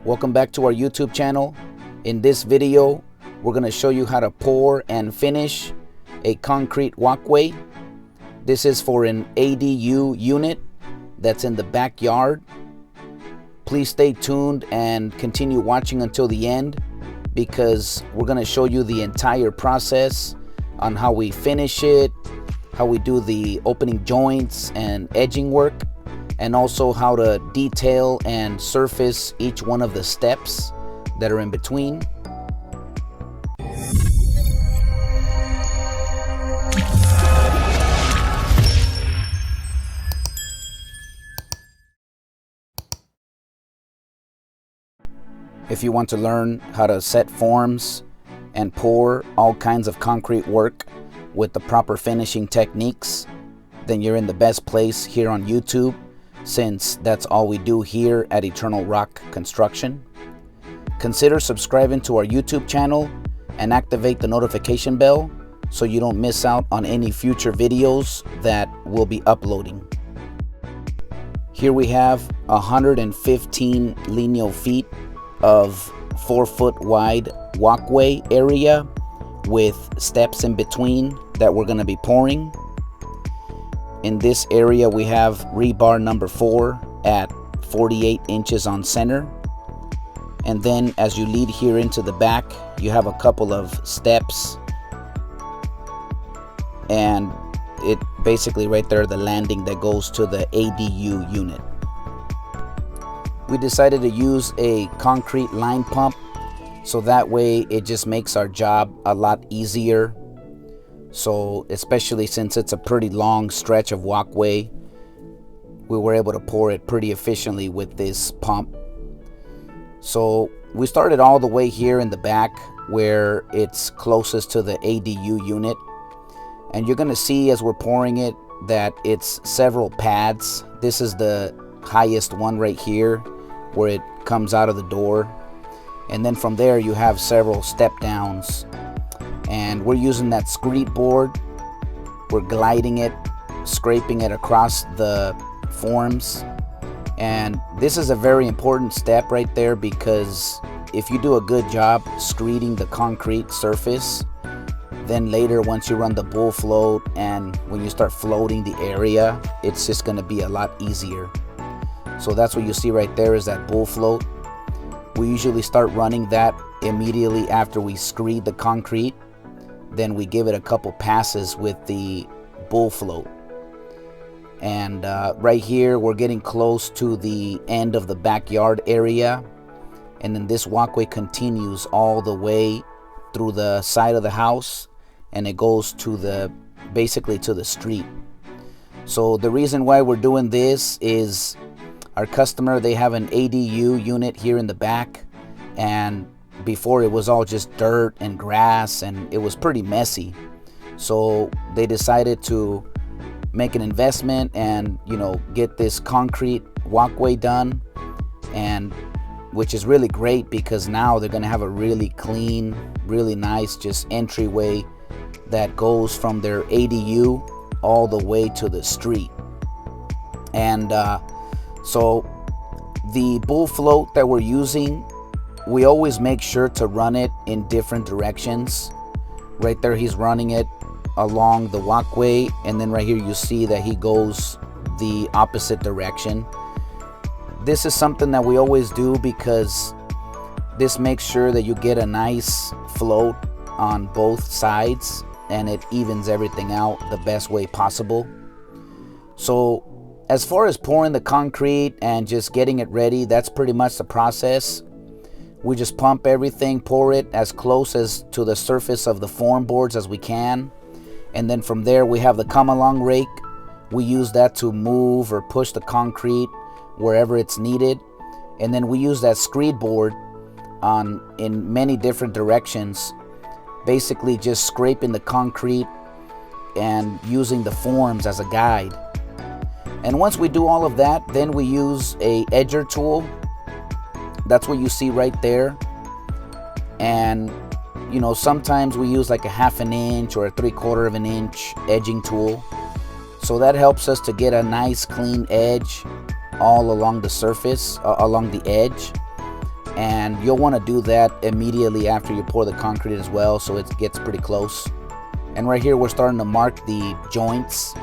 Welcome back to our YouTube channel. In this video, we're going to show you how to pour and finish a concrete walkway. This is for an ADU unit that's in the backyard. Please stay tuned and continue watching until the end, because we're going to show you the entire process on how we finish it, how we do the opening joints and edging work, and also how to detail and surface each one of the steps that are in between. If you want to learn how to set forms and pour all kinds of concrete work with the proper finishing techniques, then you're in the best place here on YouTube, since that's all we do here at Eternal Rock Construction. Consider subscribing to our YouTube channel and activate the notification bell so you don't miss out on any future videos that we'll be uploading. Here we have 115 lineal feet of 4-foot wide walkway area with steps in between that we're going to be pouring. In this area we have rebar number 4 at 48 inches on center, and then as you lead here into the back, you have a couple of steps, and it basically right there, the landing that goes to the ADU unit. We decided to use a concrete line pump, so that way it just makes our job a lot easier. So especially since it's a pretty long stretch of walkway, we were able to pour it pretty efficiently with this pump. So we started all the way here in the back where it's closest to the ADU unit, and you're gonna see as we're pouring it that it's several pads. This is the highest one right here where it comes out of the door, and then from there you have several step downs. And we're using that screed board. We're gliding it, scraping it across the forms. And this is a very important step right there, because if you do a good job screeding the concrete surface, then later once you run the bull float and when you start floating the area, it's just going to be a lot easier. So that's what you see right there is that bull float. We usually start running that immediately after we screed the concrete. Then we give it a couple passes with the bull float. And right here we're getting close to the end of the backyard area, and then this walkway continues all the way through the side of the house, and it goes to the basically to the street. So the reason why we're doing this is our customer, they have an ADU unit here in the back, and before it was all just dirt and grass and it was pretty messy. So they decided to make an investment and, you know, get this concrete walkway done, and which is really great because now they're going to have a really clean, really nice just entryway that goes from their ADU all the way to the street. And so the bull float that we're using, we always make sure to run it in different directions. Right there he's running it along the walkway, and then right here you see that he goes the opposite direction. This is something that we always do because this makes sure that you get a nice float on both sides, and it evens everything out the best way possible. So as far as pouring the concrete and just getting it ready, that's pretty much the process. We just pump everything, pour it as close as to the surface of the form boards as we can. And then from there we have the come along rake. We use that to move or push the concrete wherever it's needed. And then we use that screed board in many different directions, basically just scraping the concrete and using the forms as a guide. And once we do all of that, then we use a edger tool. That's what you see right there. And you know, sometimes we use like a 1/2 inch or a 3/4 inch edging tool. So that helps us to get a nice clean edge all along the surface, along the edge. and you'll want to do that immediately after you pour the concrete as well, so it gets pretty close. And right here we're starting to mark the joints.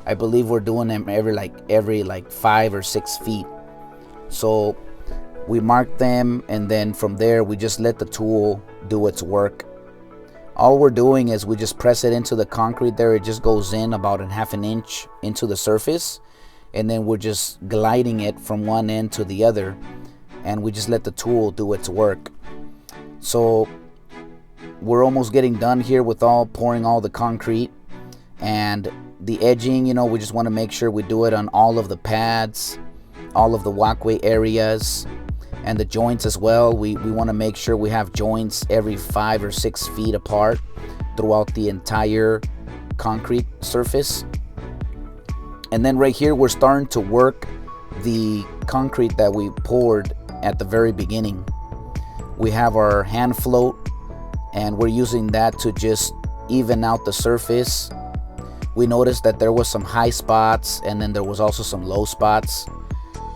I believe we're doing them every 5 or 6 feet. So we mark them, and then from there we just let the tool do its work. All we're doing is we just press it into the concrete there. It just goes in about a ½ an inch into the surface, and then we're just gliding it from one end to the other, and we just let the tool do its work. So we're almost getting done here with pouring all the concrete. And the edging, we just want to make sure we do it on all of the pads, all of the walkway areas, and the joints as well. We want to make sure we have joints every 5 or 6 feet apart throughout the entire concrete surface. And then right here we're starting to work the concrete that we poured at the very beginning. We have our hand float, and we're using that to just even out the surface. We noticed that there was some high spots, and then there was also some low spots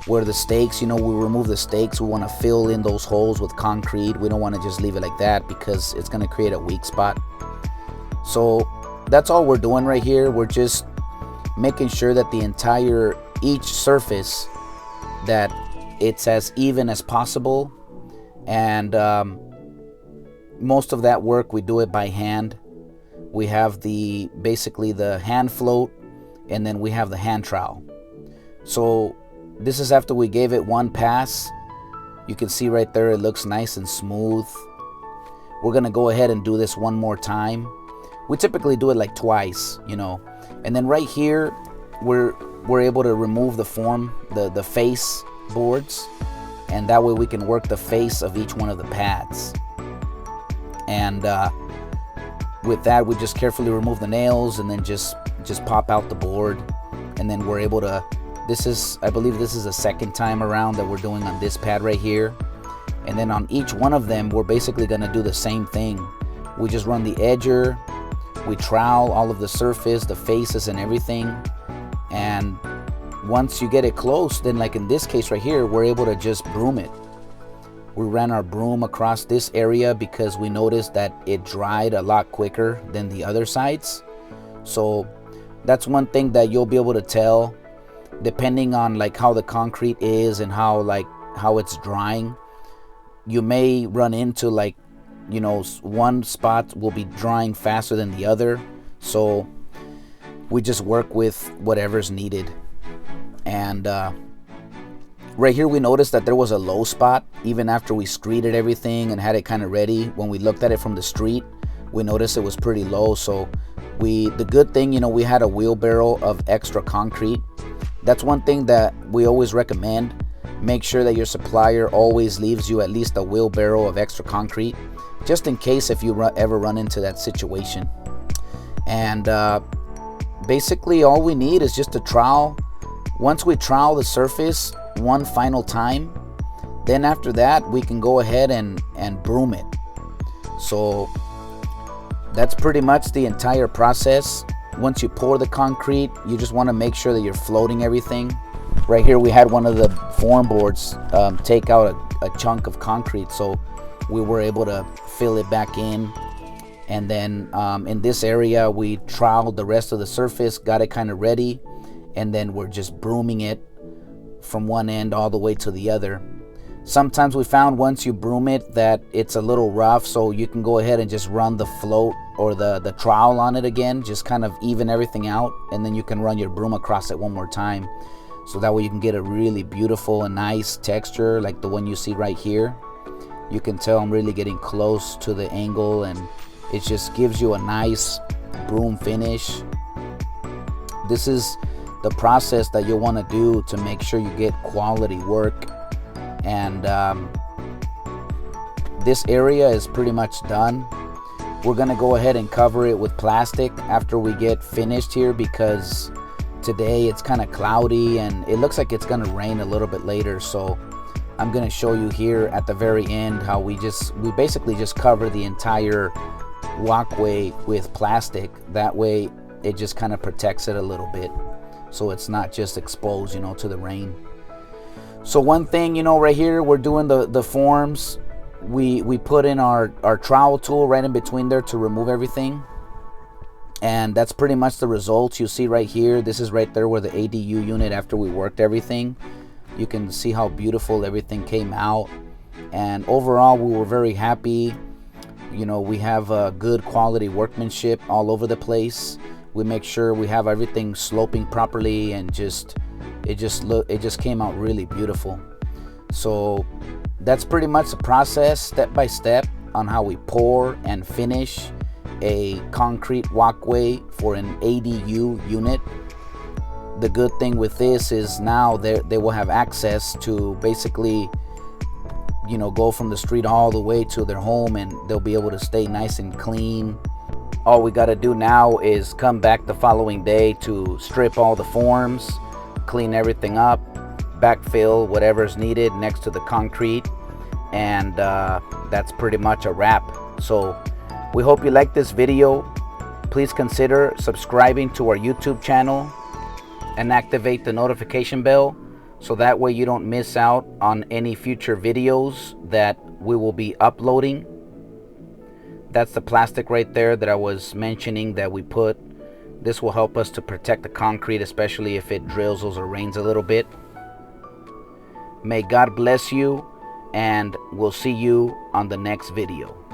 where the stakes, we remove the stakes. We want to fill in those holes with concrete. We don't want to just leave it like that because it's going to create a weak spot. So that's all we're doing right here. We're just making sure that each surface, that it's as even as possible. And most of that work we do it by hand. We have basically the hand float, and then we have the hand trowel. So this is after we gave it one pass. You can see right there it looks nice and smooth. We're gonna go ahead and do this one more time. We typically do it like twice, and then right here we're able to remove the form, the face boards, and that way we can work the face of each one of the pads. And with that, we just carefully remove the nails, and then just pop out the board, and then we're able to, I believe this is the second time around that we're doing on this pad right here. And then on each one of them, we're basically gonna do the same thing. We just run the edger, we trowel all of the surface, the faces and everything. And once you get it close, then like in this case right here, we're able to just broom it. We ran our broom across this area because we noticed that it dried a lot quicker than the other sides. So that's one thing that you'll be able to tell, depending on like how the concrete is and how it's drying. You may run into one spot will be drying faster than the other. So we just work with whatever's needed. And right here we noticed that there was a low spot even after we screeded everything and had it kind of ready. When we looked at it from the street, we noticed it was pretty low. So the good thing, we had a wheelbarrow of extra concrete. That's one thing that we always recommend. Make sure that your supplier always leaves you at least a wheelbarrow of extra concrete, just in case if you ever run into that situation. And basically all we need is just a trowel. Once we trowel the surface one final time, then after that we can go ahead and broom it. So that's pretty much the entire process. Once you pour the concrete, you just want to make sure that you're floating everything. Right here we had one of the form boards take out a chunk of concrete, so we were able to fill it back in. And then in this area we troweled the rest of the surface, got it kind of ready, and then we're just brooming it from one end all the way to the other. Sometimes we found once you broom it that it's a little rough, so you can go ahead and just run the float or the trowel on it again, just kind of even everything out, and then you can run your broom across it one more time. So that way you can get a really beautiful and nice texture like the one you see right here. You can tell I'm really getting close to the angle, and it just gives you a nice broom finish. This is the process that you'll want to do to make sure you get quality work. And this area is pretty much done. We're gonna go ahead and cover it with plastic after we get finished here, because today it's kind of cloudy and it looks like it's gonna rain a little bit later. So I'm gonna show you here at the very end how we basically just cover the entire walkway with plastic. That way it just kind of protects it a little bit, so it's not just exposed, to the rain. So one thing, you know, right here we're doing the forms. We put in our trowel tool right in between there to remove everything, and that's pretty much the results you see right here. This is right there where the ADU unit, after we worked everything, you can see how beautiful everything came out. And overall we were very happy. You know, we have a good quality workmanship all over the place. We make sure we have everything sloping properly, and it just came out really beautiful. So that's pretty much the process, step by step, on how we pour and finish a concrete walkway for an ADU unit. The good thing with this is now they will have access to basically, you know, go from the street all the way to their home, and they'll be able to stay nice and clean. All we got to do now is come back the following day to strip all the forms, clean everything up, backfill whatever's needed next to the concrete, and that's pretty much a wrap. So we hope you like this video. Please consider subscribing to our YouTube channel and activate the notification bell, so that way you don't miss out on any future videos that we will be uploading. That's the plastic right there that I was mentioning that we put. This will help us to protect the concrete, especially if it drizzles or rains a little bit. May God bless you, and we'll see you on the next video.